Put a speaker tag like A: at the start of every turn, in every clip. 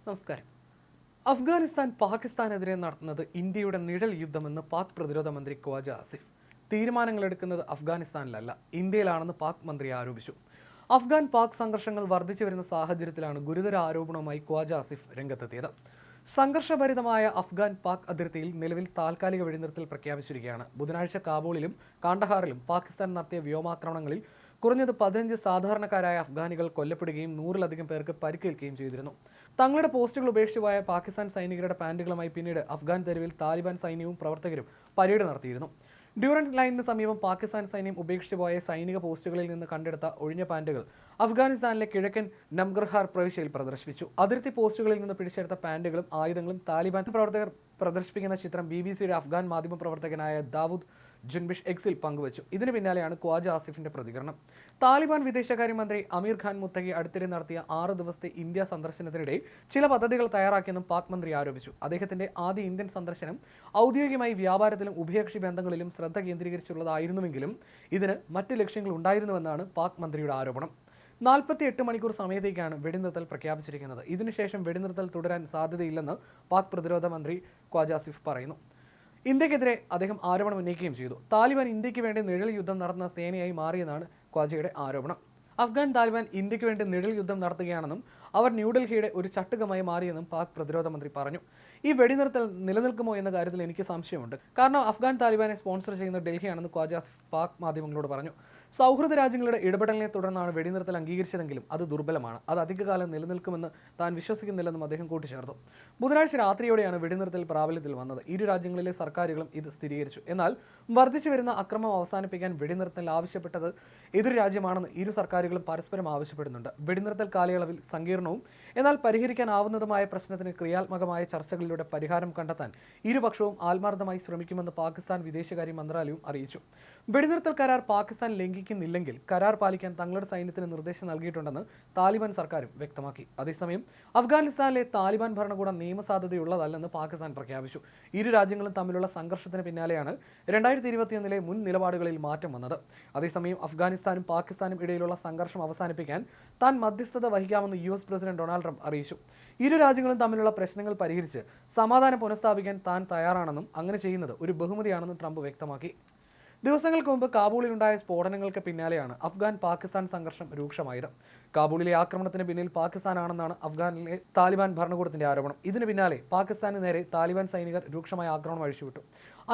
A: നമസ്കാരം. അഫ്ഗാനിസ്ഥാൻ പാകിസ്ഥാനെതിരെ നടത്തുന്നത് ഇന്ത്യയുടെ നിഴൽ യുദ്ധമെന്ന് പാക് പ്രതിരോധ മന്ത്രി ഖ്വാജ ആസിഫ്. തീരുമാനങ്ങൾ എടുക്കുന്നത് അഫ്ഗാനിസ്ഥാനിലല്ല, ഇന്ത്യയിലാണെന്ന് പാക് മന്ത്രി ആരോപിച്ചു. അഫ്ഗാൻ പാക് സംഘർഷങ്ങൾ വർദ്ധിച്ചു വരുന്ന സാഹചര്യത്തിലാണ് ഗുരുതര ആരോപണവുമായി ഖ്വാജ ആസിഫ് രംഗത്തെത്തിയത്. സംഘർഷഭരിതമായ അഫ്ഗാൻ പാക് അതിർത്തിയിൽ നിലവിൽ താൽക്കാലിക വെടിനിർത്തൽ പ്രഖ്യാപിച്ചിരിക്കുകയാണ്. ബുധനാഴ്ച കാബൂളിലും കാണ്ഡഹാറിലും പാകിസ്ഥാൻ നടത്തിയ വ്യോമാക്രമണങ്ങളിൽ കുറഞ്ഞത് 15 സാധാരണക്കാരായ അഫ്ഗാനികൾ കൊല്ലപ്പെടുകയും 100-ലധികം പേർക്ക് പരിക്കേൽക്കുകയും ചെയ്തിരുന്നു. തങ്ങളുടെ പോസ്റ്റുകൾ ഉപേക്ഷിച്ചു പോയ പാകിസ്ഥാൻ സൈനികരുടെ പാൻറ്റുകളുമായി പിന്നീട് അഫ്ഗാൻ തെരുവിൽ താലിബാൻ സൈന്യവും പ്രവർത്തകരും പരേഡ് നടത്തിയിരുന്നു. ഡ്യൂറൻസ് ലൈനിന് സമീപം പാകിസ്ഥാൻ സൈന്യം ഉപേക്ഷിച്ചു പോയ സൈനിക പോസ്റ്റുകളിൽ നിന്ന് കണ്ടെടുത്ത ഒഴിഞ്ഞ പാൻറ്റുകൾ അഫ്ഗാനിസ്ഥാനിലെ കിഴക്കൻ നംഗർഹാർ പ്രവിശ്യയിൽ പ്രദർശിപ്പിച്ചു. അതിർത്തി പോസ്റ്റുകളിൽ നിന്ന് പിടിച്ചെടുത്ത പാൻറ്റുകളും ആയുധങ്ങളും താലിബാൻ പ്രവർത്തകർ പ്രദർശിപ്പിക്കുന്ന ചിത്രം BBC-യുടെ അഫ്ഗാൻ മാധ്യമ പ്രവർത്തകനായ ദാവൂദ് ജുൻബിഷ് എക്സിൽ പങ്കുവച്ചു. ഇതിന് പിന്നാലെയാണ് ഖ്വാജ ആസിഫിന്റെ പ്രതികരണം. താലിബാൻ വിദേശകാര്യമന്ത്രി അമീർ ഖാൻ മുത്തഖി അടുത്തിടെ നടത്തിയ 6 ദിവസത്തെ ഇന്ത്യ സന്ദർശനത്തിനിടെ ചില പദ്ധതികൾ തയ്യാറാക്കിയെന്നും പാക് മന്ത്രി ആരോപിച്ചു. അദ്ദേഹത്തിന്റെ ആദ്യ ഇന്ത്യൻ സന്ദർശനം ഔദ്യോഗികമായി വ്യാപാരത്തിലും ഉഭയകക്ഷി ബന്ധങ്ങളിലും ശ്രദ്ധ കേന്ദ്രീകരിച്ചുള്ളതായിരുന്നുവെങ്കിലും ഇതിന് മറ്റ് ലക്ഷ്യങ്ങൾ ഉണ്ടായിരുന്നുവെന്നാണ് പാക് മന്ത്രിയുടെ ആരോപണം. 48 മണിക്കൂർ സമയത്തേക്കാണ് വെടിനിർത്തൽ പ്രഖ്യാപിച്ചിരിക്കുന്നത്. ഇതിനുശേഷം വെടിനിർത്തൽ തുടരാൻ സാധ്യതയില്ലെന്ന് പാക് പ്രതിരോധ മന്ത്രി ഖ്വാജ ആസിഫ് പറയുന്നു. ഇന്ത്യക്കെതിരെ അദ്ദേഹം ആരോപണം ഉന്നയിക്കുകയും ചെയ്തു. താലിബാൻ ഇന്ത്യക്ക് വേണ്ടി നിഴൽ യുദ്ധം നടത്തുന്ന സേനയായി മാറിയെന്നാണ് ഖ്വാജയുടെ ആരോപണം. അഫ്ഗാൻ താലിബാൻ ഇന്ത്യക്ക് വേണ്ടി നിഴൽ യുദ്ധം നടത്തുകയാണെന്നും അവർ ന്യൂഡൽഹിയുടെ ഒരു ചട്ടുകമായി മാറിയെന്നും പാക് പ്രതിരോധ മന്ത്രി പറഞ്ഞു. ഈ വെടിനിർത്തൽ നിലനിൽക്കുമോ എന്ന കാര്യത്തിൽ എനിക്ക് സംശയമുണ്ട്. കാരണം അഫ്ഗാൻ താലിബാനെ സ്പോൺസർ ചെയ്യുന്ന ഡൽഹിയാണെന്ന് ഖ്വാജ ആസിഫ് പാക് മാധ്യമങ്ങളോട് പറഞ്ഞു. സൗഹൃദ രാജ്യങ്ങളുടെ ഇടപെടലിനെ തുടർന്നാണ് വെടിനിർത്തൽ അംഗീകരിച്ചതെങ്കിലും അത് ദുർബലമാണ്. അത് അധികകാലം നിലനിൽക്കുമെന്ന് താൻ വിശ്വസിക്കുന്നില്ലെന്നും അദ്ദേഹം കൂട്ടിച്ചേർത്തു. ബുധനാഴ്ച രാത്രിയോടെയാണ് വെടിനിർത്തൽ പ്രാബല്യത്തിൽ വന്നത്. ഇരു രാജ്യങ്ങളിലെ സർക്കാരുകളും ഇത് സ്ഥിരീകരിച്ചു. എന്നാൽ വർദ്ധിച്ചു വരുന്ന അക്രമം അവസാനിപ്പിക്കാൻ വെടിനിർത്തൽ ആവശ്യപ്പെട്ടത് എതിർ രാജ്യമാണെന്ന് ഇരു സർക്കാരുകളും പരസ്പരം ആവശ്യപ്പെടുന്നുണ്ട്. വെടിനിർത്തൽ കാലയളവിൽ സങ്കീർണവും എന്നാൽ പരിഹരിക്കാനാവുന്നതുമായ പ്രശ്നത്തിന് ക്രിയാത്മകമായ ചർച്ചകളിലൂടെ പരിഹാരം കണ്ടെത്താൻ ഇരുപക്ഷവും ആത്മാർത്ഥമായി ശ്രമിക്കുമെന്ന് പാകിസ്ഥാൻ വിദേശകാര്യ മന്ത്രാലയവും അറിയിച്ചു. വെടിനിർത്തൽ കരാർ പാകിസ്ഥാൻ ലംഘിക്കുന്നില്ലെങ്കിൽ കരാർ പാലിക്കാൻ തങ്ങളുടെ സൈന്യത്തിന് നിർദ്ദേശം നൽകിയിട്ടുണ്ടെന്ന് താലിബാൻ സർക്കാരും വ്യക്തമാക്കി. അതേസമയം അഫ്ഗാനിസ്ഥാനിലെ താലിബാൻ ഭരണകൂടം നിയമസാധുതയുള്ളതല്ലെന്ന് പാകിസ്ഥാൻ പ്രഖ്യാപിച്ചു. ഇരു രാജ്യങ്ങളും തമ്മിലുള്ള സംഘർഷത്തിന് പിന്നാലെയാണ് 2021 മുൻ നിലപാടുകളിൽ മാറ്റം വന്നത്. അതേസമയം അഫ്ഗാനിസ്ഥാനും പാകിസ്ഥാനും ഇടയിലുള്ള സംഘർഷം അവസാനിപ്പിക്കാൻ താൻ മധ്യസ്ഥത വഹിക്കാമെന്ന് US പ്രസിഡന്റ് ഡൊണാൾഡ് ട്രംപ് അറിയിച്ചു. ഇരു രാജ്യങ്ങളും തമ്മിലുള്ള പ്രശ്നങ്ങൾ പരിഹരിച്ച് സമാധാനം പുനഃസ്ഥാപിക്കാൻ താൻ തയ്യാറാണെന്നും അങ്ങനെ ചെയ്യുന്നത് ഒരു ബഹുമതിയാണെന്നും ട്രംപ് വ്യക്തമാക്കി. ദിവസങ്ങൾക്ക് മുമ്പ് കാബൂളിലുണ്ടായ സ്ഫോടനങ്ങൾക്ക് പിന്നാലെയാണ് അഫ്ഗാൻ പാകിസ്ഥാൻ സംഘർഷം രൂക്ഷമായത്. കാബൂളിലെ ആക്രമണത്തിന് പിന്നിൽ പാകിസ്ഥാനാണെന്നാണ് അഫ്ഗാനിലെ താലിബാൻ ഭരണകൂടത്തിന്റെ ആരോപണം. ഇതിന് പിന്നാലെ പാകിസ്ഥാന് നേരെ താലിബാൻ സൈനികർ രൂക്ഷമായ ആക്രമണം അഴിച്ചുവിട്ടു.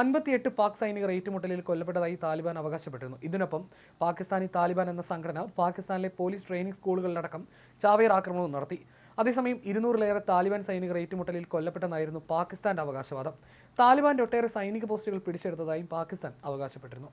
A: 58 പാക് സൈനികർ ഏറ്റുമുട്ടലിൽ കൊല്ലപ്പെട്ടതായി താലിബാൻ അവകാശപ്പെട്ടിരുന്നു. ഇതിനൊപ്പം പാകിസ്ഥാനി താലിബാൻ എന്ന സംഘടന പാകിസ്ഥാനിലെ പോലീസ് ട്രെയിനിംഗ് സ്കൂളുകളിലടക്കം ചാവേർ ആക്രമണവും നടത്തി. അതേസമയം 200-ലേറെ താലിബാൻ സൈനികർ ഏറ്റുമുട്ടലിൽ കൊല്ലപ്പെട്ടെന്നായിരുന്നു പാകിസ്ഥാന്റെ അവകാശവാദം. താലിബാന്റെ ഒട്ടേറെ സൈനിക പോസ്റ്റുകൾ പിടിച്ചെടുത്തതായും പാകിസ്ഥാൻ അവകാശപ്പെട്ടിരുന്നു.